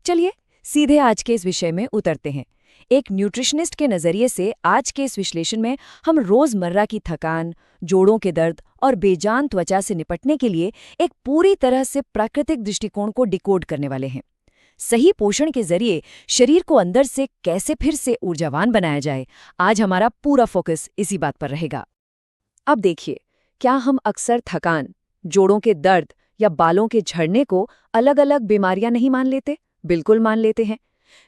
चलिए सीधे आज के इस विषय में उतरते हैं। एक न्यूट्रिशनिस्ट के नज़रिए से आज के इस विश्लेषण में हम रोज़मर्रा की थकान, जोड़ों के दर्द और बेजान त्वचा से निपटने के लिए एक पूरी तरह से प्राकृतिक दृष्टिकोण को डिकोड करने वाले हैं। सही पोषण के जरिए शरीर को अंदर से कैसे फिर से ऊर्जावान बनाया जाए, आज हमारा पूरा फोकस इसी बात पर रहेगा। अब देखिए, क्या हम अक्सर थकान, जोड़ों के दर्द या बालों के झड़ने को अलग अलग बीमारियां नहीं मान लेते? बिल्कुल मान लेते हैं।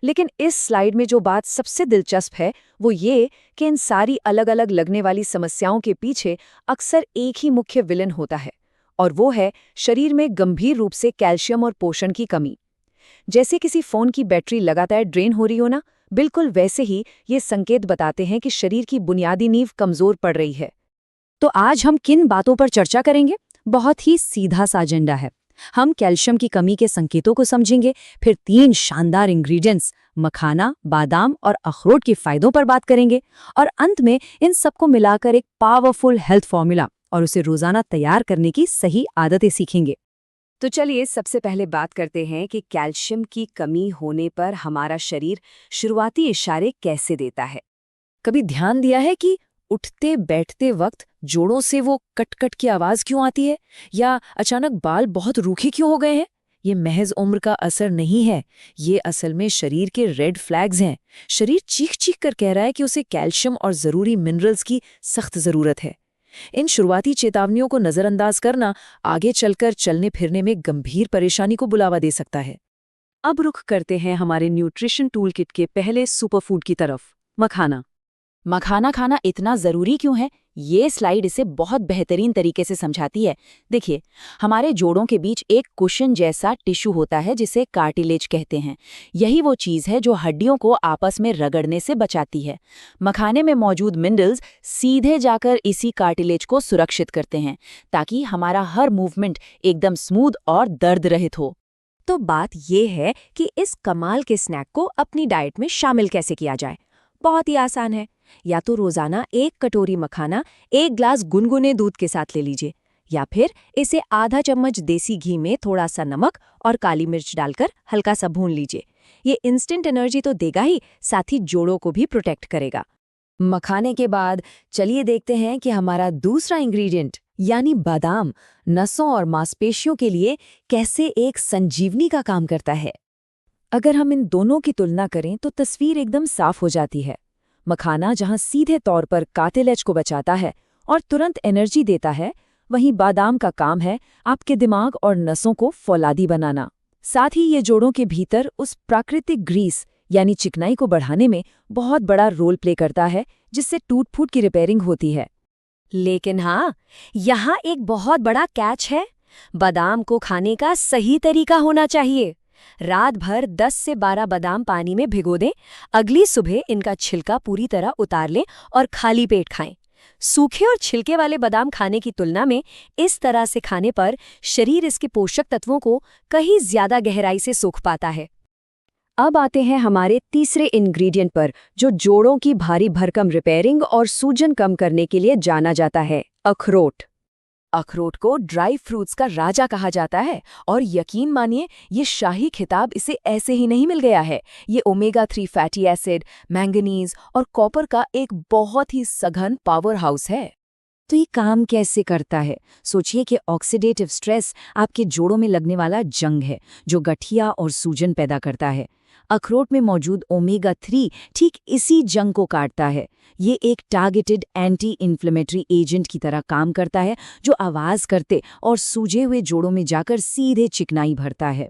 लेकिन इस स्लाइड में जो बात सबसे दिलचस्प है वो ये कि इन सारी अलग अलग लगने वाली समस्याओं के पीछे अक्सर एक ही मुख्य विलन होता है, और वो है शरीर में गंभीर रूप से कैल्शियम और पोषण की कमी। जैसे किसी फोन की बैटरी लगातार ड्रेन हो रही हो ना, बिल्कुल वैसे ही ये संकेत बताते हैं कि शरीर की बुनियादी नींव कमजोर पड़ रही है। तो आज हम किन बातों पर चर्चा करेंगे? बहुत ही सीधा सा एजेंडा है। हम कैल्शियम की कमी के संकेतों को समझेंगे, फिर 3 शानदार इंग्रेडिएंट्स मखाना, बादाम और अखरोट के फायदों पर बात करेंगे, और अंत में इन सबको मिलाकर एक पावरफुल हेल्थ फॉर्मूला और उसे रोजाना तैयार करने की सही आदतें सीखेंगे। तो चलिए सबसे पहले बात करते हैं कि कैल्शियम की कमी होने पर हमारा शरीर शुरुआती इशारे कैसे देता है। कभी ध्यान दिया है कि उठते बैठते वक्त जोड़ों से वो कट कट की आवाज क्यों आती है, या अचानक बाल बहुत रूखे क्यों हो गए हैं? ये महज उम्र का असर नहीं है, ये असल में शरीर के रेड फ्लैग्स हैं। शरीर चीख चीख कर कह रहा है कि उसे कैल्शियम और जरूरी मिनरल्स की सख्त जरूरत है। इन शुरुआती चेतावनियों को नजरअंदाज करना आगे चलकर चलने फिरने में गंभीर परेशानी को बुलावा दे सकता है। अब रुख करते हैं हमारे न्यूट्रिशन टूल किट के पहले सुपरफूड की तरफ, मखाना। मखाना खाना इतना ज़रूरी क्यों है, ये स्लाइड इसे बहुत बेहतरीन तरीके से समझाती है। देखिए, हमारे जोड़ों के बीच एक कुशन जैसा टिश्यू होता है जिसे कार्टिलेज कहते हैं। यही वो चीज़ है जो हड्डियों को आपस में रगड़ने से बचाती है। मखाने में मौजूद मिनरल्स सीधे जाकर इसी कार्टिलेज को सुरक्षित करते हैं, ताकि हमारा हर मूवमेंट एकदम स्मूथ और दर्द रहित हो। तो बात ये है कि इस कमाल के स्नैक को अपनी डाइट में शामिल कैसे किया जाए। बहुत ही आसान है। या तो रोजाना 1 कटोरी मखाना 1 ग्लास गुनगुने दूध के साथ ले लीजिए, या फिर इसे आधा चम्मच देसी घी में थोड़ा सा नमक और काली मिर्च डालकर हल्का सा भून लीजिए। ये इंस्टेंट एनर्जी तो देगा ही, साथ ही जोड़ों को भी प्रोटेक्ट करेगा। मखाने के बाद चलिए देखते हैं कि हमारा दूसरा इंग्रेडिएंट यानी बादाम नसों और मांसपेशियों के लिए कैसे एक संजीवनी का काम करता है। अगर हम इन दोनों की तुलना करें तो तस्वीर एकदम साफ हो जाती है। मखाना जहां सीधे तौर पर कार्टिलेज को बचाता है और तुरंत एनर्जी देता है, वहीं बादाम का काम है आपके दिमाग और नसों को फौलादी बनाना। साथ ही ये जोड़ों के भीतर उस प्राकृतिक ग्रीस यानी चिकनाई को बढ़ाने में बहुत बड़ा रोल प्ले करता है, जिससे टूट-फूट की रिपेयरिंग होती है। लेकिन हाँ, यहाँ एक बहुत बड़ा कैच है। बादाम को खाने का सही तरीका होना चाहिए। रात भर 10 से 12 बादाम पानी में भिगो दें, अगली सुबह इनका छिलका पूरी तरह उतार लें और खाली पेट खाएं। सूखे और छिलके वाले बादाम खाने की तुलना में इस तरह से खाने पर शरीर इसके पोषक तत्वों को कहीं ज्यादा गहराई से सोख पाता है। अब आते हैं हमारे तीसरे इंग्रेडिएंट पर, जो जोड़ों की भारी भरकम रिपेयरिंग और सूजन कम करने के लिए जाना जाता है, अखरोट। अखरोट को ड्राई फ्रूट्स का राजा कहा जाता है, और यकीन मानिए ये शाही खिताब इसे ऐसे ही नहीं मिल गया है। ये ओमेगा 3 फैटी एसिड, मैंगनीज और कॉपर का एक बहुत ही सघन पावर हाउस है। तो ये काम कैसे करता है? सोचिए कि ऑक्सीडेटिव स्ट्रेस आपके जोड़ों में लगने वाला जंग है, जो गठिया और सूजन पैदा करता है। अखरोट में मौजूद ओमेगा 3 ठीक इसी जंग को काटता है। ये एक टारगेटेड एंटी इन्फ्लेमेटरी एजेंट की तरह काम करता है, जो आवाज करते और सूजे हुए जोड़ों में जाकर सीधे चिकनाई भरता है।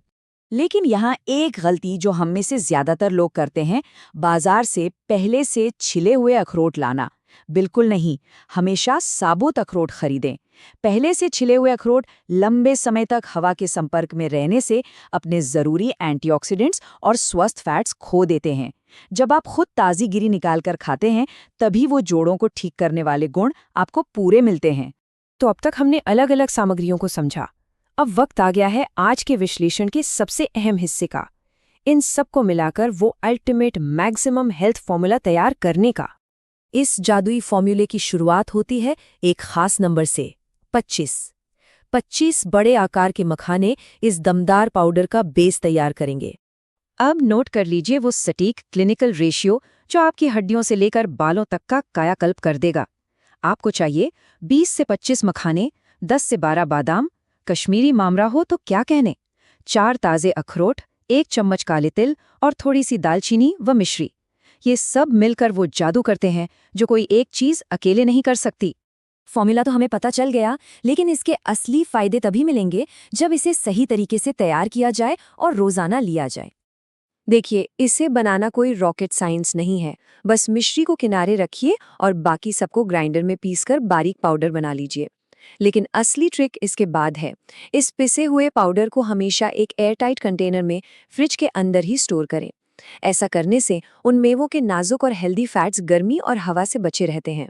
लेकिन यहाँ एक गलती जो हम में से ज्यादातर लोग करते हैं, बाजार से पहले से छिले हुए अखरोट लाना। बिल्कुल नहीं, हमेशा साबुत अखरोट खरीदें। पहले से छिले हुए अखरोट लंबे समय तक हवा के संपर्क में रहने से अपने जरूरी एंटीऑक्सीडेंट्स और स्वस्थ फैट्स खो देते हैं। जब आप खुद ताज़ी गिरी निकालकर खाते हैं, तभी वो जोड़ों को ठीक करने वाले गुण आपको पूरे मिलते हैं। तो अब तक हमने अलग अलग सामग्रियों को समझा। अब वक्त आ गया है आज के विश्लेषण के सबसे अहम हिस्से का। इन सबको मिलाकर वो अल्टीमेट मैक्सिमम हेल्थ फॉर्मूला तैयार करने का। इस जादुई फॉर्मूले की शुरुआत होती है एक खास नंबर से, 25। 25 बड़े आकार के मखाने इस दमदार पाउडर का बेस तैयार करेंगे। अब नोट कर लीजिए वो सटीक क्लिनिकल रेशियो जो आपकी हड्डियों से लेकर बालों तक का कायाकल्प कर देगा। आपको चाहिए 20 से 25 मखाने, 10 से 12 बादाम, कश्मीरी मामरा हो तो क्या कहने, 4 ताज़े अखरोट, 1 चम्मच काले तिल और थोड़ी सी दालचीनी व मिश्री। ये सब मिलकर वो जादू करते हैं जो कोई एक चीज़ अकेले नहीं कर सकती। फॉर्मूला तो हमें पता चल गया, लेकिन इसके असली फायदे तभी मिलेंगे जब इसे सही तरीके से तैयार किया जाए और रोजाना लिया जाए। देखिए, इसे बनाना कोई रॉकेट साइंस नहीं है। बस मिश्री को किनारे रखिए और बाकी सबको ग्राइंडर में पीसकर बारीक पाउडर बना लीजिए। लेकिन असली ट्रिक इसके बाद है। इस पिसे हुए पाउडर को हमेशा एक एयरटाइट कंटेनर में फ्रिज के अंदर ही स्टोर करें। ऐसा करने से उन मेवों के नाजुक और हेल्दी फैट्स गर्मी और हवा से बचे रहते हैं।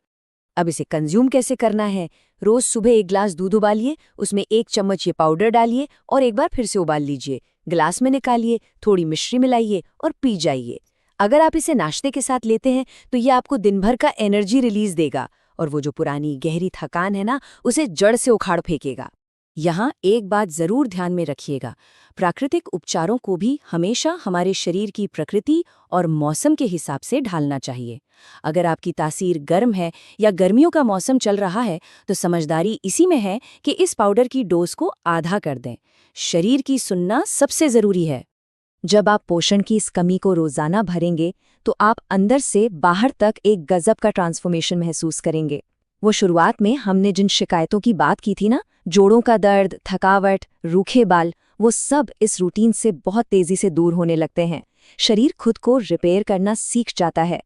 अब इसे कंज्यूम कैसे करना है? रोज सुबह 1 गिलास दूध उबालिए, उसमें 1 चम्मच ये पाउडर डालिए और एक बार फिर से उबाल लीजिए। गिलास में निकालिए, थोड़ी मिश्री मिलाइए और पी जाइए। अगर आप इसे नाश्ते के साथ लेते हैं तो ये आपको दिन भर का एनर्जी रिलीज देगा और वो जो पुरानी गहरी थकान है ना, उसे जड़ से उखाड़ फेंकेगा। यहाँ एक बात जरूर ध्यान में रखिएगा, प्राकृतिक उपचारों को भी हमेशा हमारे शरीर की प्रकृति और मौसम के हिसाब से ढालना चाहिए। अगर आपकी तासीर गर्म है या गर्मियों का मौसम चल रहा है तो समझदारी इसी में है कि इस पाउडर की डोज को आधा कर दें। शरीर की सुनना सबसे जरूरी है। जब आप पोषण की इस कमी को रोजाना भरेंगे तो आप अंदर से बाहर तक एक गजब का ट्रांसफॉर्मेशन महसूस करेंगे। वो शुरुआत में हमने जिन शिकायतों की बात की थी ना, जोड़ों का दर्द, थकावट, रूखे बाल, वो सब इस रूटीन से बहुत तेजी से दूर होने लगते हैं। शरीर खुद को रिपेयर करना सीख जाता है।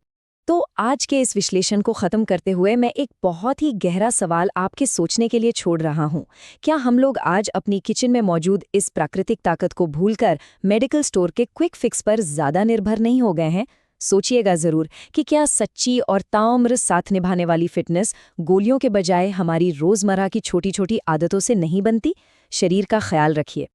तो आज के इस विश्लेषण को खत्म करते हुए मैं एक बहुत ही गहरा सवाल आपके सोचने के लिए छोड़ रहा हूँ। क्या हम लोग आज अपनी किचन में मौजूद इस प्राकृतिक ताकत को भूलकर मेडिकल स्टोर के क्विक फिक्स पर ज्यादा निर्भर नहीं हो गए हैं? सोचिएगा जरूर कि क्या सच्ची और ताउम्र साथ निभाने वाली फिटनेस गोलियों के बजाय हमारी रोजमर्रा की छोटी छोटी आदतों से नहीं बनती? शरीर का ख्याल रखिए।